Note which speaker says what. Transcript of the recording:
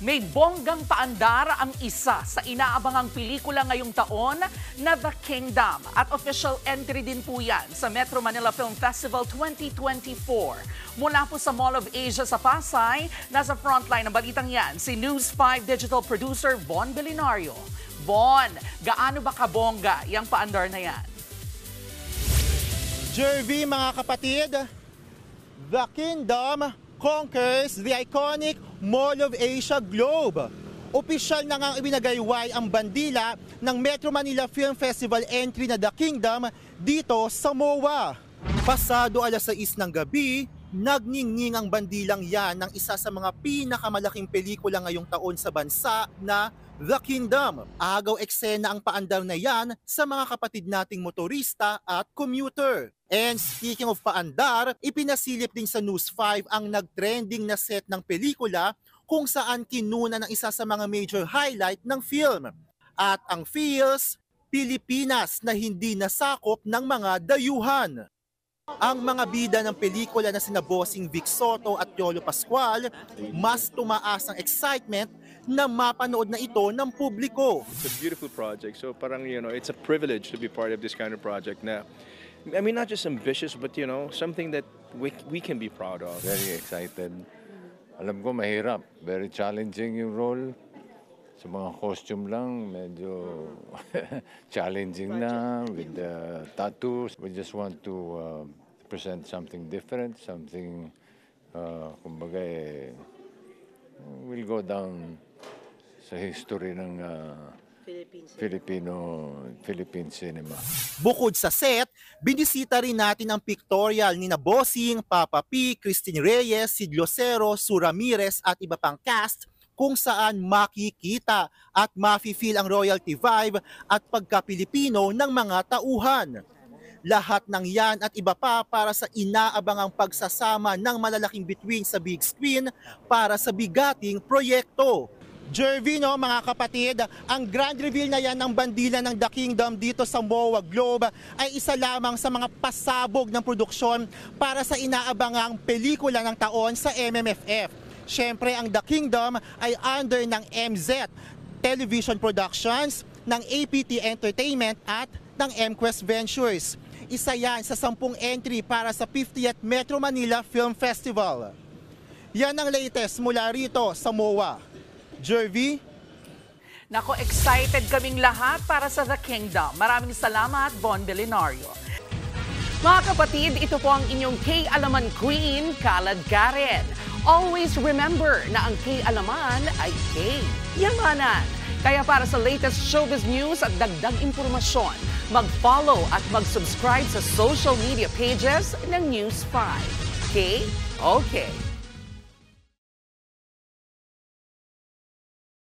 Speaker 1: May bonggang paandar ang isa sa inaabangang pelikula ngayong taon na The Kingdom at official entry din po yan sa Metro Manila Film Festival 2024. Mula po sa Mall of Asia sa Pasay, nasa frontline ng balitang yan si News 5 digital producer Von Belinario. Von, gaano ba kabongga yung paandar na yan?
Speaker 2: Jervy, mga kapatid, The Kingdom conquers the iconic Mall of Asia Globe. Opisyal na ngang ibinagayway ang bandila ng Metro Manila Film Festival entry na The Kingdom dito sa MOA. Pasado alas 6 ng gabi, nagningning ang bandilang yan ng isa sa mga pinakamalaking pelikula ngayong taon sa bansa na The Kingdom. Agaw eksena ang paandar na yan sa mga kapatid nating motorista at commuter. And speaking of paandar, ipinasilip din sa News 5 ang nagtrending na set ng pelikula kung saan kinuna ng isa sa mga major highlight ng film. At ang feels, Pilipinas na hindi nasakop ng mga dayuhan. Ang mga bida ng pelikula na sina Bossing Vic Soto at Yolo Pascual, mas tumaas ang excitement na mapanood na ito ng publiko.
Speaker 3: It's a beautiful project, so parang, it's a privilege to be part of this kind of project na, I mean, not just ambitious, but, something that we can be proud of.
Speaker 4: Very excited. Alam ko mahirap, very challenging yung role. Sa mga costume lang, medyo challenging na with the tattoos. We just want to present something different, something, kumbaga, will go down sa history ng Philippine cinema.
Speaker 2: Bukod sa set, binisita rin natin ang pictorial ni Bossing, Papa P, Christine Reyes, Sid Locero, Sue Ramirez at iba pang cast kung saan makikita at mafe-feel ang royalty vibe at pagka-Pilipino ng mga tauhan. Lahat ng yan at iba pa para sa inaabangang pagsasama ng malalaking bituin sa big screen para sa bigating proyekto. Jervy, mga kapatid, ang grand reveal na yan ng bandila ng The Kingdom dito sa MOA Globe ay isa lamang sa mga pasabog ng produksyon para sa inaabangang pelikula ng taon sa MMFF. Siyempre, ang The Kingdom ay under ng MZ Television Productions, ng APT Entertainment at ng MQuest Ventures. Isa yan sa 10 entry para sa 50th Metro Manila Film Festival. Yan ang latest mula rito sa MOA. Jervy?
Speaker 1: Nako, excited kaming lahat para sa The Kingdom. Maraming salamat, Von Belinario. Mga kapatid, ito po ang inyong K-Alaman Queen, Kalad Karen. Always remember na ang K-Alaman ay K-Yamanan. Kaya para sa latest showbiz news at dagdag impormasyon, mag-follow at mag-subscribe sa social media pages ng News 5. Okay?